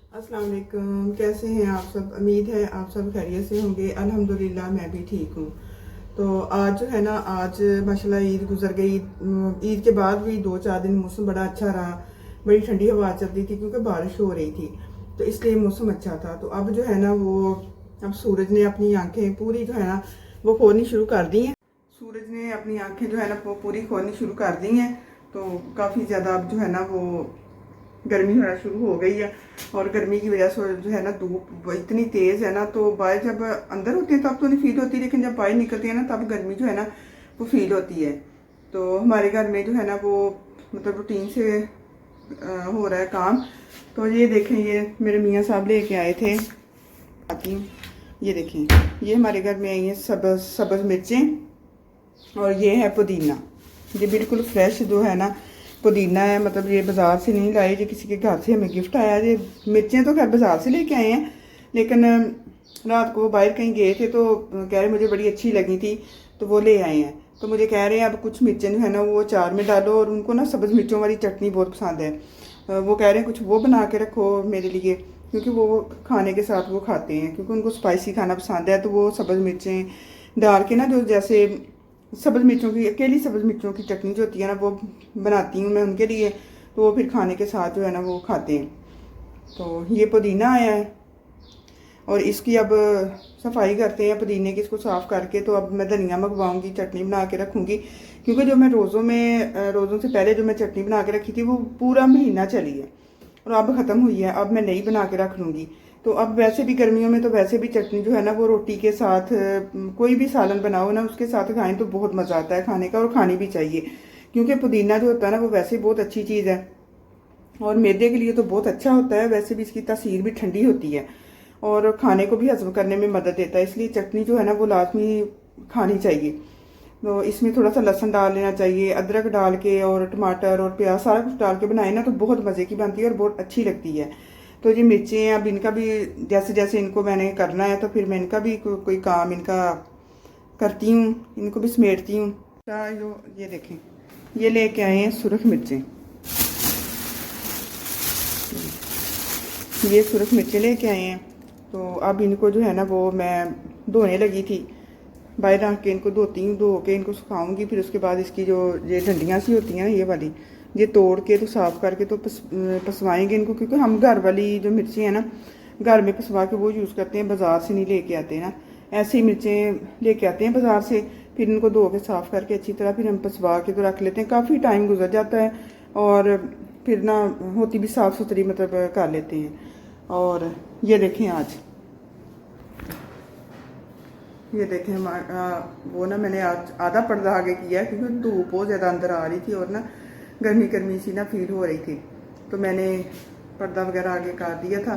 अस्सलाम वालेकुम। कैसे हैं आप सब? उम्मीद है आप सब खैरियत से होंगे। अल्हम्दुलिल्लाह मैं भी ठीक हूँ। तो आज जो है ना, आज माशाल्लाह ईद गुजर गई। ईद के बाद भी 2-4 दिन मौसम बड़ा अच्छा रहा। बड़ी ठंडी हवा चल रही थी क्योंकि बारिश हो रही थी, तो इसलिए मौसम अच्छा था। तो अब जो है ना वो, अब सूरज ने अपनी आंखें पूरी जो है ना वो खोलनी शुरू कर दी हैं। सूरज ने अपनी आंखें जो है ना वो पूरी खोलनी शुरू कर दी हैं। तो काफ़ी ज़्यादा अब जो है ना वो गर्मी होना शुरू हो गई है। और गर्मी की वजह से जो है ना धूप इतनी तेज़ है ना, तो बाहर जब अंदर होती है तब तो नहीं फील होती, लेकिन जब बाहर निकलती है ना तब गर्मी जो है ना वो फील होती है। तो हमारे घर में जो है ना वो मतलब रूटीन से हो रहा है काम। तो ये देखें, ये मेरे मियाँ साहब लेके आए थे। आती हूँ, ये देखें, ये हमारे घर में आई हैं सब्ज़ सब्ज़ मिर्चें, और ये है पुदीना। ये बिल्कुल फ्रेश जो है ना पुदीना है, मतलब ये बाज़ार से नहीं लाए, ये किसी के घर से हमें गिफ्ट आया। ये मिर्चें तो खैर बाज़ार से लेके आए हैं, लेकिन रात को वो बाहर कहीं गए थे तो कह रहे मुझे बड़ी अच्छी लगी थी तो वो ले आए हैं। तो मुझे कह रहे हैं अब कुछ मिर्चें जो है ना वो अचार में डालो, और उनको ना सब्ज़ मिर्चों वाली चटनी बहुत पसंद है। वो कह रहे हैं कुछ वो बना के रखो मेरे लिए, क्योंकि वो खाने के साथ वो खाते हैं, क्योंकि उनको स्पाइसी खाना पसंद है। तो वो सब्ज़ मिर्चें डाल के ना, जो जैसे सब्ज़ मिर्चों की, अकेली सब्ज़ मिर्चों की चटनी जो होती है ना वो बनाती हूँ मैं उनके लिए। तो वो फिर खाने के साथ जो है ना वो खाते हैं। तो ये पुदीना आया है और इसकी अब सफाई करते हैं पुदीने की, इसको साफ़ करके। तो अब मैं धनिया मंगवाऊंगी, चटनी बना के रखूँगी, क्योंकि जो मैं रोज़ों से पहले जो मैं चटनी बना के रखी थी वो पूरा महीना चली है और अब ख़त्म हुई है। अब मैं नई बना के रख लूँगी। तो अब वैसे भी गर्मियों में तो वैसे भी चटनी जो है ना वो रोटी के साथ, कोई भी सालन बनाओ ना उसके साथ खाएं तो बहुत मज़ा आता है खाने का, और खानी भी चाहिए, क्योंकि पुदीना जो होता है ना वो वैसे बहुत अच्छी चीज़ है और मैदे के लिए तो बहुत अच्छा होता है। वैसे भी इसकी तासीर भी ठंडी होती है और खाने को भी हजम करने में मदद देता है, इसलिए चटनी जो है ना वो लाजमी खानी चाहिए। तो इसमें थोड़ा सा लहसुन डाल लेना चाहिए, अदरक डाल के और टमाटर और प्याज सारा कुछ डाल के बनाए ना तो बहुत मज़े की बनती है और बहुत अच्छी लगती है। तो ये मिर्चें हैं, अब इनका भी जैसे जैसे इनको मैंने करना है तो फिर मैं इनका भी कोई काम इनका करती हूँ, इनको भी समेटती हूँ। ये देखें, ये लेके आए हैं सुरख मिर्चें। ये सुरख मिर्चें लेके आए हैं। तो अब इनको जो है ना वो मैं धोने लगी थी, बाहर रख के इनको धोती हूँ, धो के इनको सुखाऊंगी। फिर उसके बाद इसकी जो ये डंडियाँ सी होती हैं ना ये वाली, ये तोड़ के तो साफ़ करके तो पसवाएंगे इनको, क्योंकि हम घर वाली जो मिर्ची है ना घर में पसवा के वो यूज़ करते हैं, बाज़ार से नहीं लेके आते ना। ऐसी मिर्चें लेके आते हैं बाज़ार से, फिर इनको धो के साफ़ करके अच्छी तरह फिर हम पसवा के तो रख लेते हैं। काफ़ी टाइम गुजर जाता है और फिर ना होती भी साफ़ सुथरी मतलब कर लेते हैं। और ये देखें, आज ये देखें वो ना मैंने आज आधा पर्दा आगे किया है, क्योंकि धूप बहुत ज़्यादा अंदर आ रही थी और ना गर्मी गर्मी सी ना फील हो रही थी। तो मैंने पर्दा वगैरह आगे कर दिया था,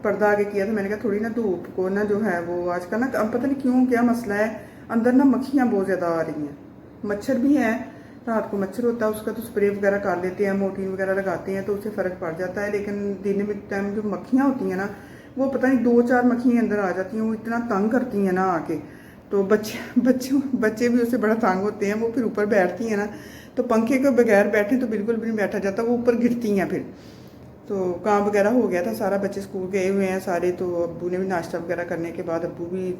पर्दा आगे किया था। मैंने कहा थोड़ी ना धूप को ना जो है वो आजकल ना अब पता नहीं क्यों क्या मसला है, अंदर ना मक्खियाँ बहुत ज़्यादा आ रही हैं, मच्छर भी है। रात को मच्छर होता है, उसका तो स्प्रे वगैरह कर लेते हैं, मोर्टीन वगैरह लगाते हैं तो उससे फ़र्क पड़ जाता है। लेकिन दिन में टाइम जो मक्खियाँ होती हैं ना वो पता नहीं 2-4 मक्खियाँ अंदर आ जाती हैं, वो इतना तंग करती हैं ना आके। तो बच्चे भी उससे बड़ा तंग होते हैं, वो फिर ऊपर बैठती हैं ना, तो पंखे के बगैर बैठे तो बिल्कुल भी नहीं बैठा जाता, वो ऊपर गिरती हैं फिर। तो काम वगैरह हो गया था सारा, बच्चे स्कूल गए हुए हैं सारे। तो अब्बू ने भी नाश्ता वगैरह करने के बाद अब्बू भी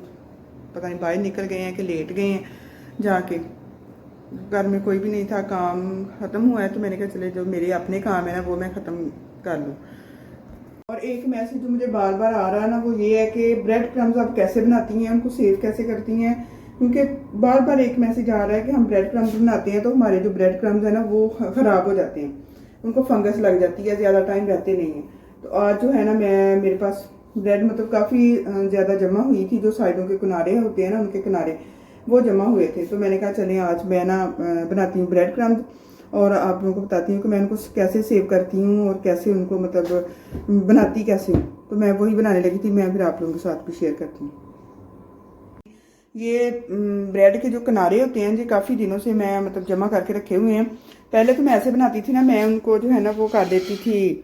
पता नहीं बाहर निकल गए हैं कि लेट गए हैं जाके। घर में कोई भी नहीं था, काम ख़त्म हुआ है तो मैंने कहा चले जो मेरे अपने काम है ना वो मैं ख़त्म कर लूँ। और एक मैसेज जो मुझे बार बार आ रहा है ना वो ये है कि ब्रेड क्रम्स आप कैसे बनाती हैं, उनको सेव कैसे करती हैं, क्योंकि बार बार एक मैसेज आ रहा है कि हम ब्रेड क्रम्स बनाते हैं तो हमारे जो ब्रेड क्रम्स है ना वो ख़राब हो जाते हैं, उनको फंगस लग जाती है, ज़्यादा टाइम रहते नहीं हैं। तो आज जो है ना मेरे पास ब्रेड मतलब काफ़ी ज़्यादा जमा हुई थी, जो साइडों के किनारे होते हैं ना उनके किनारे वो जमा हुए थे। तो मैंने कहा चलें आज मैं ना बनाती हूँ ब्रेड क्रम्स और आप लोगों को बताती हूँ कि मैं उनको कैसे सेव करती हूँ और कैसे उनको मतलब बनाती कैसे हूँ। तो मैं वही बनाने लगी थी, मैं फिर आप लोगों के साथ भी शेयर करती हूँ। ये ब्रेड के जो किनारे होते हैं ये काफ़ी दिनों से मैं मतलब जमा करके रखे हुए हैं। पहले तो मैं ऐसे बनाती थी ना, मैं उनको जो है ना वो कर देती थी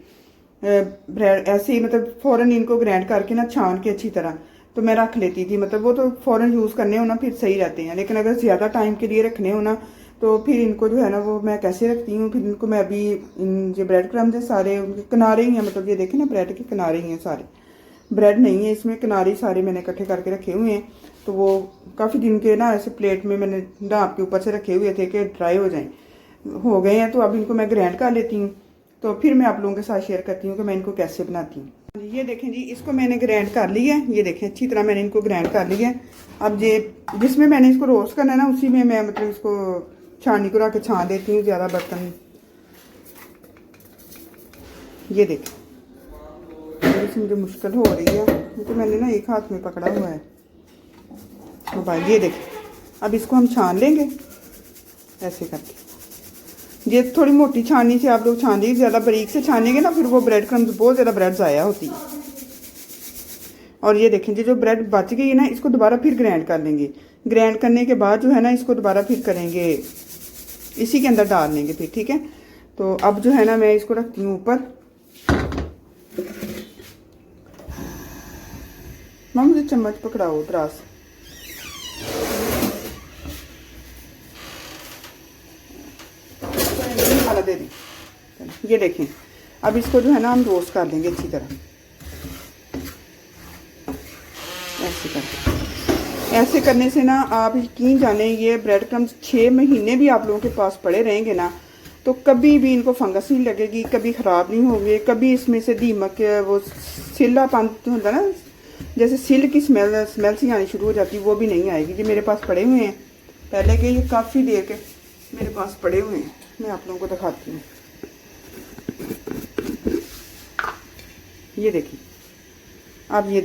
ब्रेड ऐसे ही, मतलब फ़ौरन इनको ग्राइंड करके ना छान के अच्छी तरह तो मैं रख लेती थी, मतलब वो तो फ़ौरन यूज़ करने हो ना फिर सही रहते हैं। लेकिन अगर ज़्यादा टाइम के लिए रखने हो ना तो फिर इनको जो है ना वो मैं कैसे रखती हूँ, फिर इनको मैं अभी इन जो ब्रेड क्रम्स है सारे उनके किनारे ही हैं, मतलब ये देखें ना ब्रेड के किनारे ही हैं सारे, ब्रेड नहीं है इसमें, किनारे सारे मैंने इकट्ठे करके रखे हुए हैं। तो वो काफ़ी दिन के ना ऐसे प्लेट में मैंने ढाँप के ऊपर से रखे हुए थे कि ड्राई हो गए हैं। तो अब इनको मैं ग्राइंड कर लेती हूँ, तो फिर मैं आप लोगों के साथ शेयर करती हूँ कि मैं इनको कैसे बनाती हूँ। ये देखें जी, इसको मैंने ग्राइंड कर लिया है, ये देखें अच्छी तरह मैंने इनको ग्राइंड कर लिया है। अब ये जिसमें मैंने इसको रोस्ट करना है ना, उसी में मैं मतलब इसको छानी को रख के छान देती हूँ ज़्यादा बर्तन। ये देखें इसमें मुझे मुश्किल हो रही है क्योंकि मैंने ना एक हाथ में पकड़ा हुआ है मोबाइल। ये देखें अब इसको हम छान लेंगे ऐसे करके। ये थोड़ी मोटी छानी से आप लोग छान लीजिए, ज़्यादा बारीक से छानेंगे ना फिर वो ब्रेड क्रम्स बहुत ज़्यादा ब्रेड ज़ाया होती है। और ये देखें जी जो ब्रेड बच गई है ना, इसको दोबारा फिर ग्राइंड कर लेंगे। ग्राइंड करने के बाद जो है ना इसको दोबारा फिर करेंगे, इसी के अंदर डाल लेंगे फिर, ठीक है। तो अब जो है ना मैं इसको रखती हूँ ऊपर। मां मुझे चम्मच पकड़ाओ द्रास। दे दी। ये देखें अब इसको जो है ना हम रोस्ट कर लेंगे अच्छी तरह, ऐसे करके। ऐसे करने से ना आप यकीन जाने ये ब्रेड क्रम्स 6 महीने भी आप लोगों के पास पड़े रहेंगे ना, तो कभी भी इनको फंगस नहीं लगेगी, कभी ख़राब नहीं होंगे, कभी इसमें से दीमक वो सिल्लापन होता है ना, जैसे सिल की स्मेल सी आनी शुरू हो जाती है, वो भी नहीं आएगी। ये मेरे पास पड़े हुए हैं पहले के, ये काफ़ी देर के मेरे पास पड़े हुए हैं, मैं आप लोगों को दिखाती हूँ। ये देखिए आप ये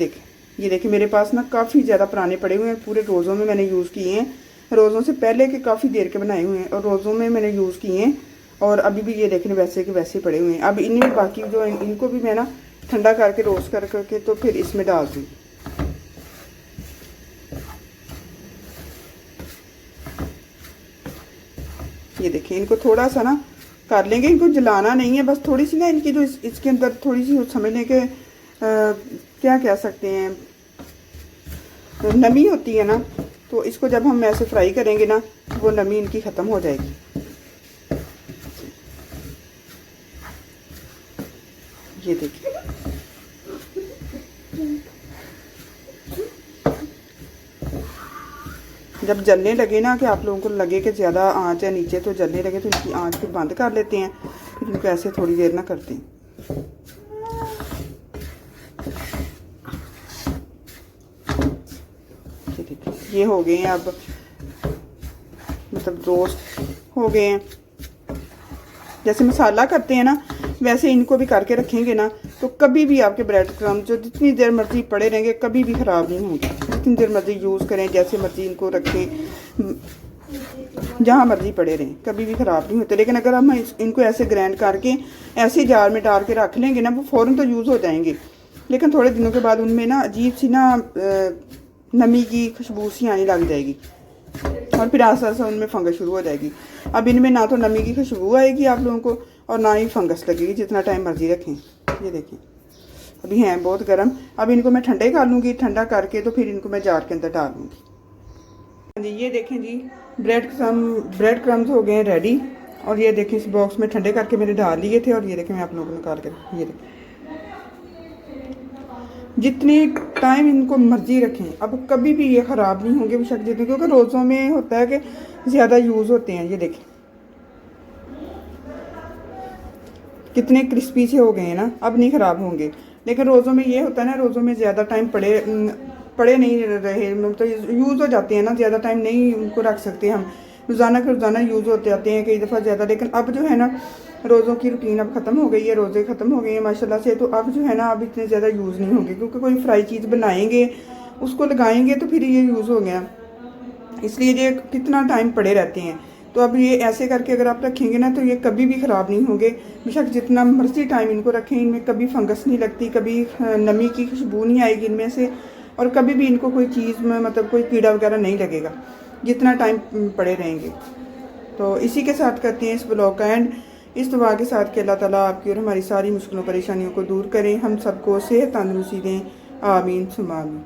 देखिए मेरे पास ना काफ़ी ज़्यादा पुराने पड़े हुए हैं, पूरे रोज़ों में मैंने यूज़ किए हैं, रोज़ों से पहले के काफ़ी देर के बनाए हुए हैं और रोज़ों में मैंने यूज़ किए हैं। और अभी भी ये देखने वैसे के वैसे पड़े हुए हैं। अब इनमें बाकी जो इनको भी मैं ना ठंडा करके रोस्ट करके तो फिर इसमें डाल दूँ। ये देखिए इनको थोड़ा सा ना कर लेंगे, इनको जलाना नहीं है, बस थोड़ी सी ना इनकी जो इसके अंदर थोड़ी सी समझ लें कि क्या कह सकते हैं, नमी होती है ना, तो इसको जब हम ऐसे फ्राई करेंगे ना वो नमी इनकी ख़त्म हो जाएगी। ये देखिए जब जलने लगे ना कि आप लोगों को लगे कि ज़्यादा आंच है नीचे, तो जलने लगे तो इनकी आंच फिर बंद कर लेते हैं, फिर इनको ऐसे थोड़ी देर ना करते हैं। ये हो गए हैं अब, मतलब रोस्ट हो गए हैं। जैसे मसाला करते हैं ना वैसे इनको भी करके रखेंगे ना, तो कभी भी आपके ब्रेड क्रम्स जो जितनी देर मर्जी पड़े रहेंगे कभी भी ख़राब नहीं होंगे। जितनी देर मर्जी यूज़ करें, जैसे मर्जी इनको रखें, जहाँ मर्जी पड़े रहें, कभी भी ख़राब नहीं होते। लेकिन अगर हम इनको ऐसे ग्राइंड करके ऐसे जार में डाल के रख लेंगे ना, वो फ़ौरन तो यूज़ हो जाएंगे, लेकिन थोड़े दिनों के बाद उनमें ना अजीब सी ना नमी की खुशबू सी आने लग जाएगी और फिर आस्ता आस्ता उनमें फंगस शुरू हो जाएगी। अब इनमें ना तो नमी की खुशबू आएगी आप लोगों को और ना ही फंगस लगेगी, जितना टाइम मर्जी रखें। ये देखें अभी हैं बहुत गर्म। अब इनको मैं ठंडे कर लूँगी, ठंडा करके तो फिर इनको मैं जार के अंदर डाल लूँगी। जी ये देखें जी ब्रेड क्रम्स हो गए हैं रेडी। और ये देखें इस बॉक्स में ठंडे करके मैंने डाल लिए थे और ये देखें मैं आप लोगों को निकाल कर, ये देखें जितनी टाइम इनको मर्जी रखें, अब कभी भी ये ख़राब नहीं होंगे बेशक जितने, क्योंकि रोज़ों में होता है कि ज़्यादा यूज़ होते हैं। ये देखें कितने क्रिस्पी से हो गए हैं ना, अब नहीं ख़राब होंगे। लेकिन रोज़ों में ये होता है ना, रोज़ों में ज़्यादा टाइम पड़े नहीं रहे, तो यूज़ हो जाते हैं ना, ज़्यादा टाइम नहीं उनको रख सकते हम, रोज़ाना के रोज़ाना यूज़ होते आते हैं कई दफ़ा ज़्यादा। लेकिन अब जो है ना रोज़ों की रूटीन अब ख़त्म हो गई है, रोज़े ख़त्म हो गए हैं माशाल्लाह से, तो अब जो है ना अब इतने ज़्यादा यूज़ नहीं होंगे, क्योंकि कोई फ्राई चीज़ बनाएंगे उसको लगाएंगे तो फिर ये यूज़ हो गया, इसलिए ये कितना टाइम पड़े रहते हैं। तो अब ये ऐसे करके अगर आप रखेंगे ना तो ये कभी भी ख़राब नहीं होंगे, बेशक जितना मर्जी टाइम इनको रखें, इनमें कभी फंगस नहीं लगती, कभी नमी की खुशबू नहीं आएगी इनमें से, और कभी भी इनको कोई चीज़ में मतलब कोई कीड़ा वगैरह नहीं लगेगा जितना टाइम पड़े रहेंगे। तो इसी के साथ करते हैं इस ब्लॉग का एंड, इस दुआ के साथ कि अल्लाह ताला आपकी और हमारी सारी मुश्किलों परेशानियों को दूर करें, हम सबको सेहत तंदुरुस्ती दें, आमीन सुमा आमीन।